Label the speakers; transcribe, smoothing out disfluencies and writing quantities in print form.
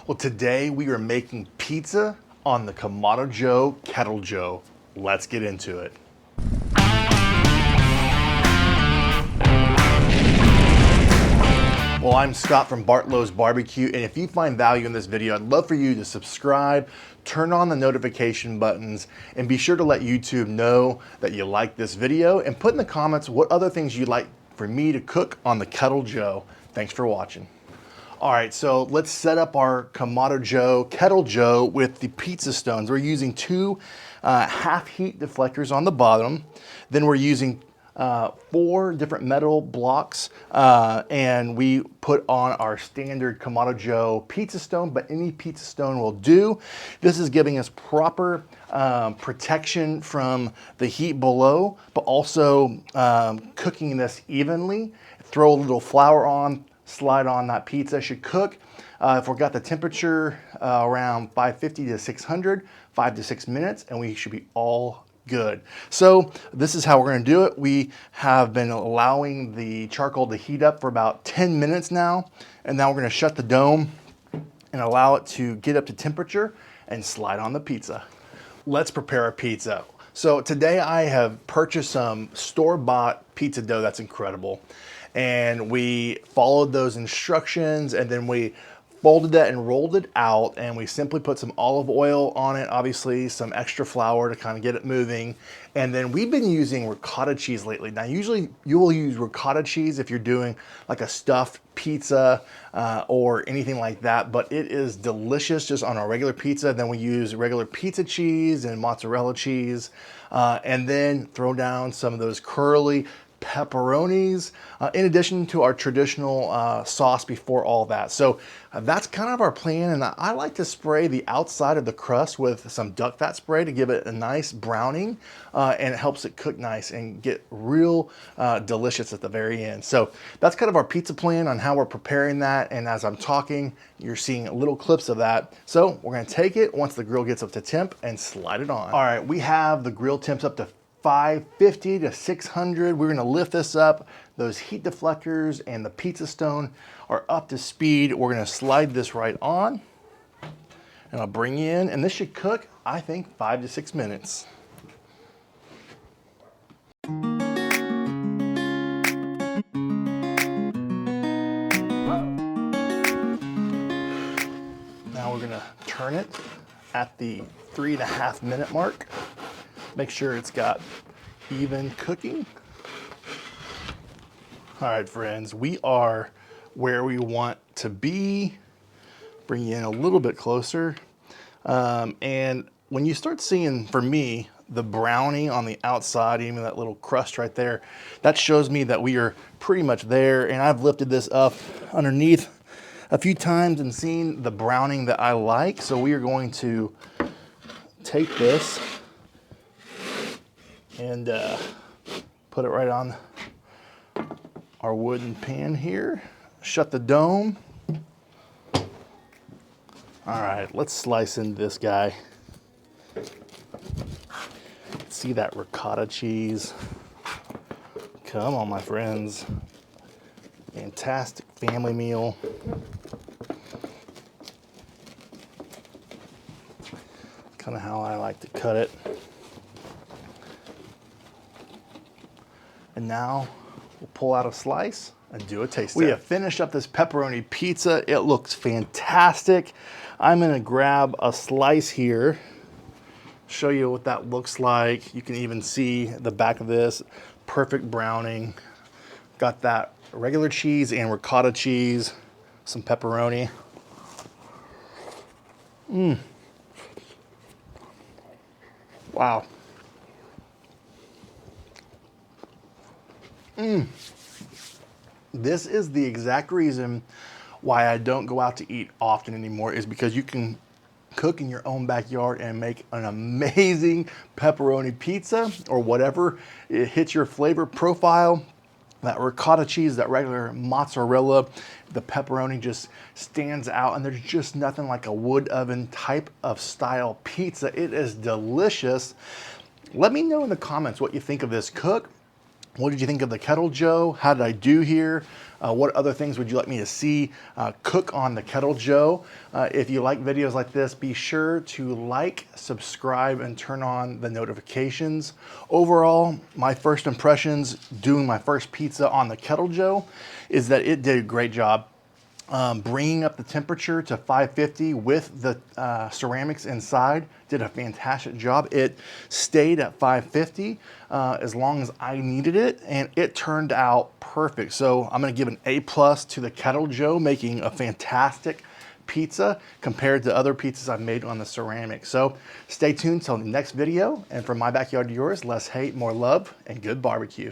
Speaker 1: Well, today we are making pizza on the Kamado Joe Kettle Joe. Let's get into it. Well, I'm Scott from Bartlow's BBQ, and if you find value in this video, I'd love for you to subscribe, turn on the notification buttons, and be sure to let YouTube know that you like this video, and put in the comments what other things you'd like for me to cook on the Kettle Joe. Thanks for watching. All right, so let's set up our Kamado Joe Kettle Joe with the pizza stones. We're using two half heat deflectors on the bottom. Then we're using 4 different metal blocks, and we put on our standard Kamado Joe pizza stone, but any pizza stone will do. This is giving us proper protection from the heat below, but also cooking this evenly. Throw a little flour on, slide on that pizza, should cook. If we've got the temperature around 550 to 600, 5 to 6 minutes, and we should be all good. So this is how we're going to do it. We have been allowing the charcoal to heat up for about 10 minutes now, and now we're going to shut the dome and allow it to get up to temperature and slide on the pizza. Let's prepare a pizza. So today I have purchased some store-bought pizza dough that's incredible, and we followed those instructions, and then we folded that and rolled it out, and we simply put some olive oil on it, obviously some extra flour to kind of get it moving. And then we've been using ricotta cheese lately. Now usually you will use ricotta cheese if you're doing like a stuffed pizza or anything like that, but it is delicious just on a regular pizza. Then we use regular pizza cheese and mozzarella cheese, and then throw down some of those curly pepperonis, in addition to our traditional sauce before all that. So that's kind of our plan, and I like to spray the outside of the crust with some duck fat spray to give it a nice browning, and it helps it cook nice and get real delicious at the very end. So that's kind of our pizza plan on how we're preparing that, and as I'm talking, you're seeing little clips of that. So we're going to take it once the grill gets up to temp and slide it on. All right, we have the grill temps up to 550 to 600. We're gonna lift this up. Those heat deflectors and the pizza stone are up to speed. We're gonna slide this right on, and I'll bring you in, and this should cook, I think, 5 to 6 minutes. Now we're gonna turn it at the 3.5 minute mark. Make sure it's got even cooking. All right, friends, we are where we want to be. Bring you in a little bit closer. And when you start seeing, for me, the browning on the outside, even that little crust right there, that shows me that we are pretty much there. And I've lifted this up underneath a few times and seen the browning that I like. So we are going to take this and put it right on our wooden pan here. Shut the dome. All right, let's slice into this guy. See that ricotta cheese? Come on, my friends. Fantastic family meal. Kind of how I like to cut it. And now we'll pull out a slice and do a taste test. We have finished up this pepperoni pizza. It looks fantastic. I'm gonna grab a slice here, show you what that looks like. You can even see the back of this, perfect browning. Got that regular cheese and ricotta cheese, some pepperoni. Wow. This is the exact reason why I don't go out to eat often anymore, is because you can cook in your own backyard and make an amazing pepperoni pizza or whatever. It hits your flavor profile. That ricotta cheese, that regular mozzarella, the pepperoni just stands out, and there's just nothing like a wood oven type of style pizza. It is delicious. Let me know in the comments what you think of this cook. What did you think of the Kettle Joe? How did I do here? What other things would you like me to see cook on the Kettle Joe? If you like videos like this, be sure to like, subscribe, and turn on the notifications. Overall, my first impressions doing my first pizza on the Kettle Joe is that it did a great job. Bringing up the temperature to 550 with the ceramics inside did a fantastic job. It stayed at 550 as long as I needed it, and it turned out perfect. So I'm gonna give an A+ to the Kettle Joe, making a fantastic pizza compared to other pizzas I've made on the ceramic. So stay tuned till the next video, and from my backyard to yours, less hate, more love, and good barbecue.